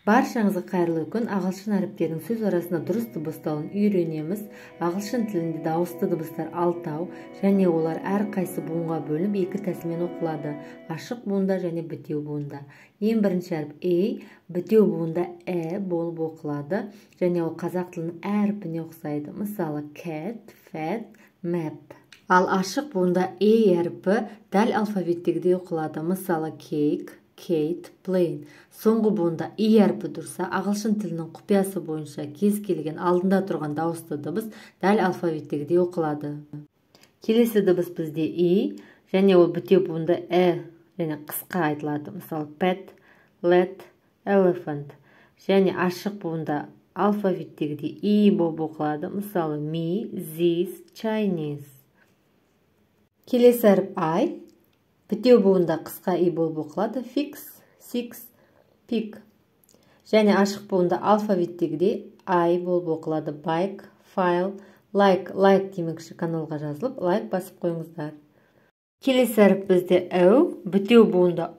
Баршаңызға қайырлы күн. Ағылшын әріптерінің сөз арасында дұрыс дыбыстауын үйренеміз. Ағылшын тілінде дауысты дыбыстар 6 және олар әрқайсысы буынға бөлініп екі тәсілмен оқылады. Ашық буында және бітеу буында. Ең бірінші әріп A, бітеу буында болып оқылады және ол қазақ тілінің әрпіне ұқсайды. Мысалы cat, fat, map. Ал ашық буында әрпі дәл алфавиттегідей оқылады. Мысалы cake, Kate, plain. Соңғы буында әрпі тұрса, ағылшын тілінің құпиясы бойынша кез келген алдында тұрған дауысты дыбыс дәл алфавиттегідей оқылады. Келесі дыбыс бізде және ол бітеу буында және қысқа айтылады. Мысалы pet, let, elephant. Және ашық буында алфавиттегідей болып оқылады. Мысалы me, this, Chinese. Келесі әріп бітеу буында қысқа болып оқылады. Fix, six, pick. Және ашық буында алфавиттегідей болып оқылады. Bike, file, like демекші каналға жазылып, like басып қойыңыздар. Келесі әріп бізде бітеу буында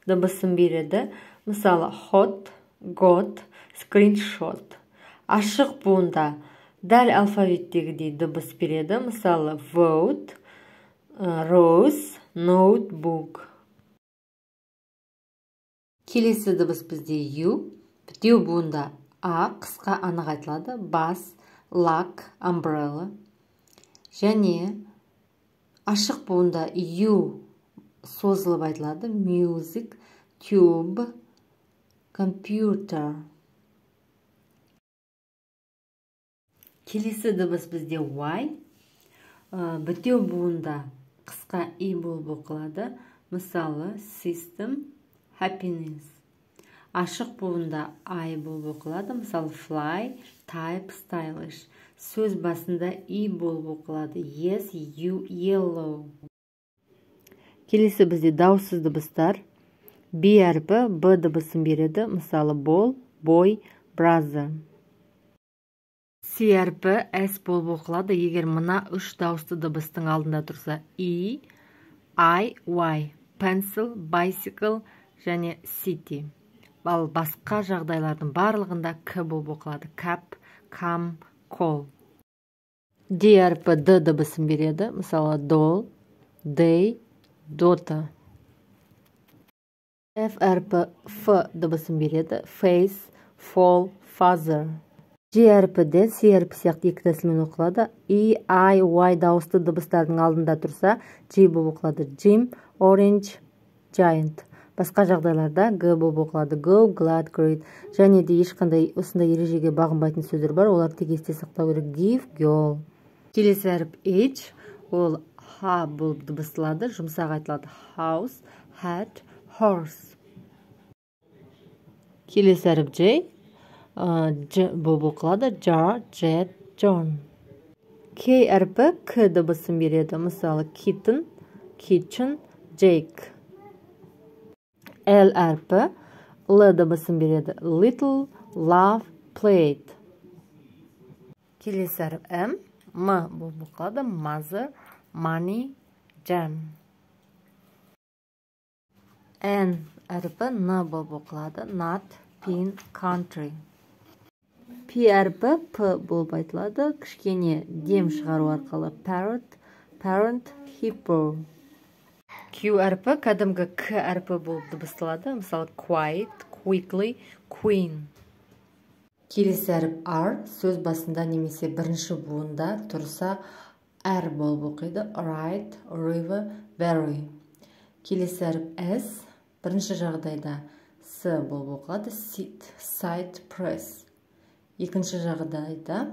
дыбысын береді. Мысалы hot, got, screenshot. Ашық буында дәл алфавиттегідей дыбыс береді. Мысалы vote, rose, notebook. Келесі дыбыс бізде бітеу буында қысқа анық айтылады. Бас, luck, umbrella. Және ашық буында созылып айтылады. Music, tube, computer. Келесі дыбыс бізде бітеу буында қысқа болып оқылады. Мысалы system, happiness. Ашық буында болып оқылады. Мысалы fly, type, stylish. Сөз басында болып оқылады. Yes, you, yellow. Келесі бізде дауыссыз дыбыстар. B әрпі B дыбысын береді. Мысалы ball, boy, brother. C әрпі S болып оқылады. Егер мына үш дауысты дыбыстың алдында тұрса I, Y, pencil, bicycle және city. Ал басқа жағдайлардың барлығында К болып оқылады. Cap, come, call. D әрпі D дыбысын береді. Мысалы doll, day, daughter. F әрпі F дыбысын береді. Face, fall, father. G әрпі де C әрпі сияқты екі тәсілмен оқылады. I, Y дауысты дыбыстардың алдында тұрса G болып оқылады. Jim, orange, giant. Басқа жағдайларда G болып оқылады. Go, glad, great. Және де ешқандай осындай ережеге бағынбайтын сөздер бар. Олар тек есте сақтау керек. Give, girl. Келесі әріп H. Ол H болып дыбысталады. Жұмсақ айтылады. House, hat, horse. Келесі әріп J. J болып оқылады. Jar, jet, John. K әрпі K дыбысын береді. Мысалы kitten, kitchen, Jake. L әрпі L дыбысын береді. Little, love, plate. Келесі әріп M болып оқылады. Mother, money, jam. N әрпі N болып оқылады. Not, pin, country. P әрпі P болып айтылады. Кішкене дем шығару арқылы. Parent, hippo. Q әрпі кәдімгі К әрпі болып дыбысталады. Мысалы quiet, quickly, queen. Келесі әріп R сөз басында немесе бірінші буында тұрса R болып оқиды. Right, river, very. Келесі әріп S бірінші жағдайда S болып оқылады. Sit, side, press. Екінші жағдайда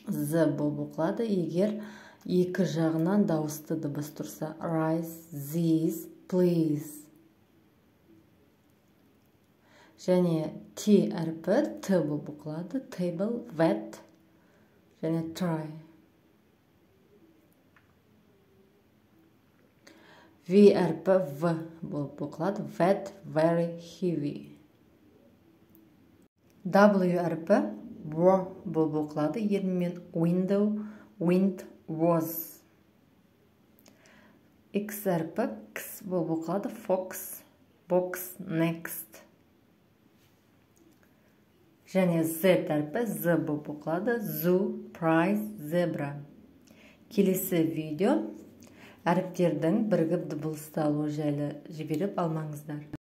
Z болып оқылады. Егер екі жағынан дауысты дыбыс тұрса. Rise, this, please. Және T әрпі T болып оқылады. Table, vet, және try. V әрпі V болып оқылады. Vet, very, heavy. W әрпі W болып оқылады. Ернмен window, wind, was. X әрпі X болып оқылады. Fox, box, next. және z әрпі z болып оқылады. Zoo, prize, zebra. Келесі видео әріптердің бірігіп дыбысталуы жайлы жіберіп алмаңыздар.